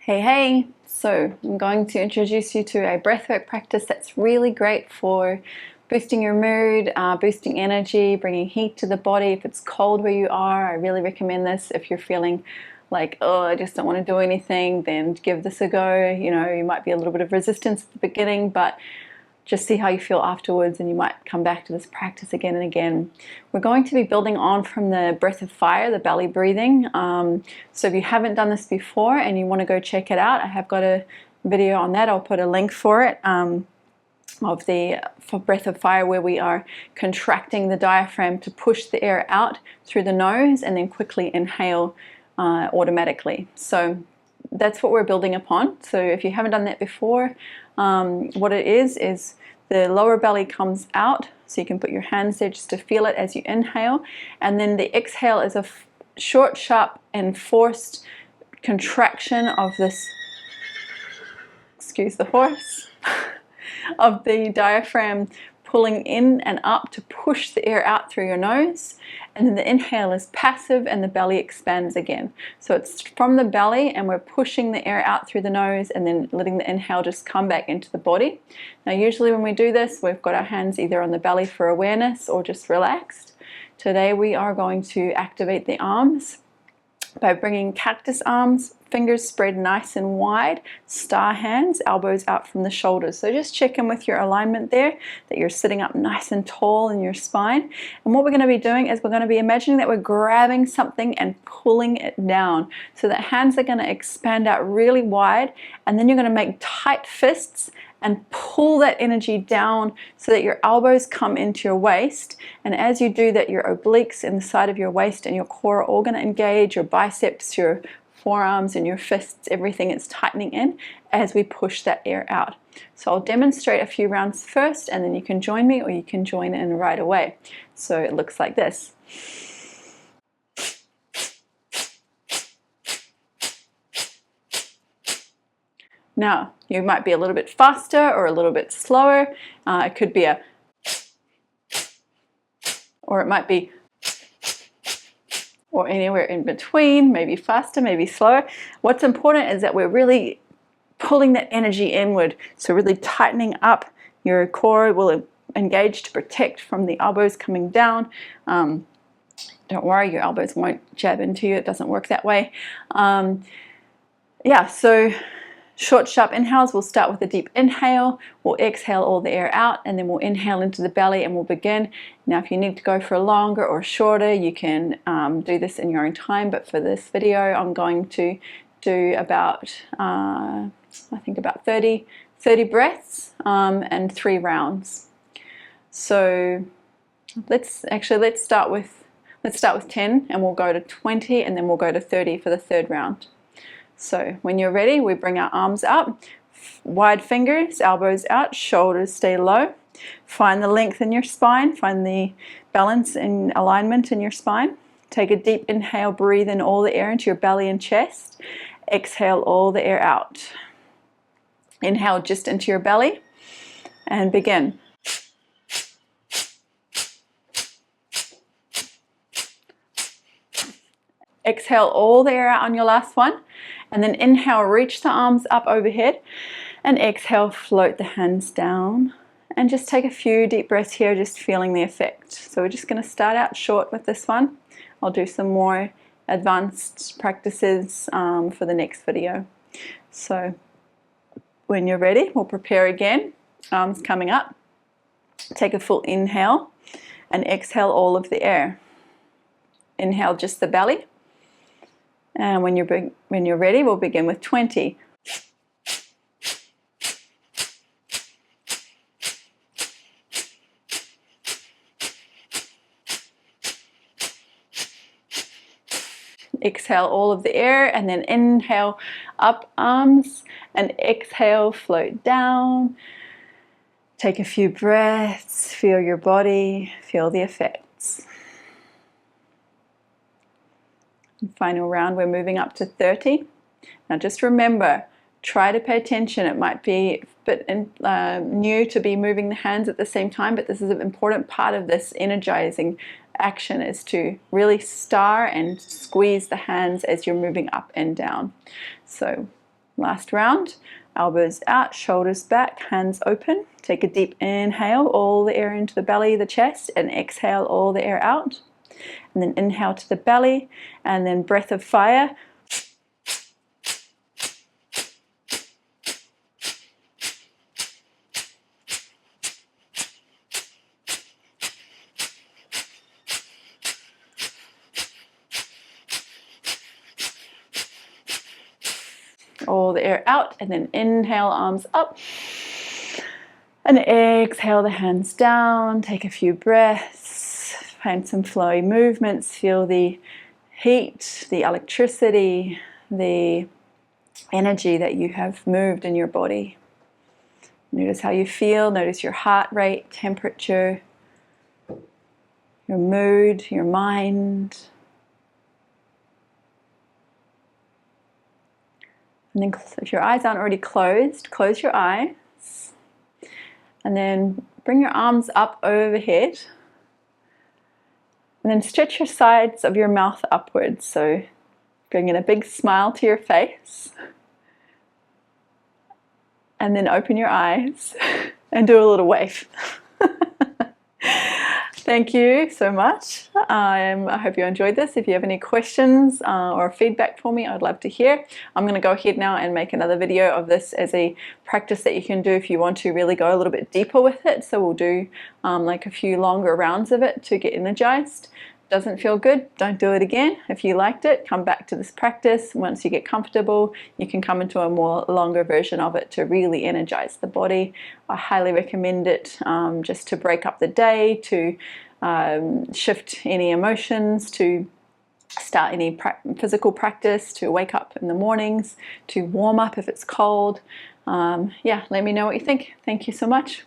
Hey, so I'm going to introduce you to a breathwork practice that's really great for boosting your mood, boosting energy, bringing heat to the body. If it's cold where you are, I really recommend this. If you're feeling like, oh, I just don't want to do anything, then give this a go. You know, you might be a little bit of resistance at the beginning, but just see how you feel afterwards, and you might come back to this practice again and again. We're going to be building on from the breath of fire, the belly breathing. So if you haven't done this before and you want to go check it out, I have got a video on that. I'll put a link for it, of the breath of fire, where we are contracting the diaphragm to push the air out through the nose and then quickly inhale automatically. So that's what we're building upon. So if you haven't done that before, what it is the lower belly comes out, so you can put your hands there just to feel it as you inhale, and then the exhale is a short, sharp and forced contraction of this, excuse the horse, of the diaphragm pulling in and up to push the air out through your nose. And then the inhale is passive and the belly expands again. So it's from the belly and we're pushing the air out through the nose and then letting the inhale just come back into the body. Now usually when we do this, we've got our hands either on the belly for awareness or just relaxed. Today we are going to activate the arms by bringing cactus arms, fingers spread nice and wide, star hands, elbows out from the shoulders. So just check in with your alignment there, that you're sitting up nice and tall in your spine. And what we're going to be doing is we're going to be imagining that we're grabbing something and pulling it down. So that hands are going to expand out really wide, and then you're going to make tight fists and pull that energy down so that your elbows come into your waist. And as you do that, your obliques in the side of your waist and your core are all going to engage, your biceps, your forearms and your fists, everything is tightening in as we push that air out. So I'll demonstrate a few rounds first, and then you can join me or you can join in right away. So it looks like this. Now, you might be a little bit faster or a little bit slower. It could be a, or it might be, or anywhere in between, maybe faster, maybe slower. What's important is that we're really pulling that energy inward. So really tightening up. Your core will engage to protect from the elbows coming down. Don't worry, your elbows won't jab into you. It doesn't work that way. Yeah, so short, sharp inhales. We'll start with a deep inhale. We'll exhale all the air out, and then we'll inhale into the belly and we'll begin. Now, if you need to go for longer or shorter, you can do this in your own time. But for this video, I'm going to do about, I think about 30 breaths and 3 rounds. So let's start with 10, and we'll go to 20, and then we'll go to 30 for the 3rd round. So when you're ready, we bring our arms up, wide fingers, elbows out, shoulders stay low. Find the length in your spine, find the balance and alignment in your spine. Take a deep inhale, breathe in all the air into your belly and chest. Exhale all the air out. Inhale just into your belly and begin. Exhale all the air out on your last one, and then inhale, reach the arms up overhead, and exhale, float the hands down, and just take a few deep breaths here, just feeling the effect. So we're just going to start out short with this one. I'll do some more advanced practices for the next video. So when you're ready, we'll prepare again. Arms coming up. Take a full inhale and exhale all of the air. Inhale just the belly. And when you're ready, we'll begin with 20. Exhale all of the air, and then inhale up arms, and exhale, float down. Take a few breaths, feel your body, feel the effects. Final round, we're moving up to 30. Now just remember, try to pay attention. It might be a bit new to be moving the hands at the same time, but this is an important part of this energizing action, is to really star and squeeze the hands as you're moving up and down. So Last round. Elbows out, shoulders back, hands open. Take a deep inhale, all the air into the belly, the chest, and exhale all the air out. And then inhale to the belly, and then breath of fire. All the air out, and then inhale, arms up. And exhale the hands down. Take a few breaths. Find some flowy movements. Feel the heat, the electricity, the energy that you have moved in your body. Notice how you feel. Notice your heart rate, temperature, your mood, your mind. And then if your eyes aren't already closed, close your eyes. And then bring your arms up overhead. And then stretch your sides of your mouth upwards. So bring in a big smile to your face. And then open your eyes and do a little wave. Thank you so much. I hope you enjoyed this. If you have any questions or feedback for me, I'd love to hear. I'm going to go ahead now and make another video of this as a practice that you can do if you want to really go a little bit deeper with it. So we'll do like a few longer rounds of it to get energized. Doesn't feel good, don't do it again. If you liked it, come back to this practice. Once you get comfortable, you can come into a more longer version of it to really energize the body. I highly recommend it just to break up the day, to shift any emotions, to start any physical practice, to wake up in the mornings, to warm up if it's cold. Yeah, let me know what you think. Thank you so much.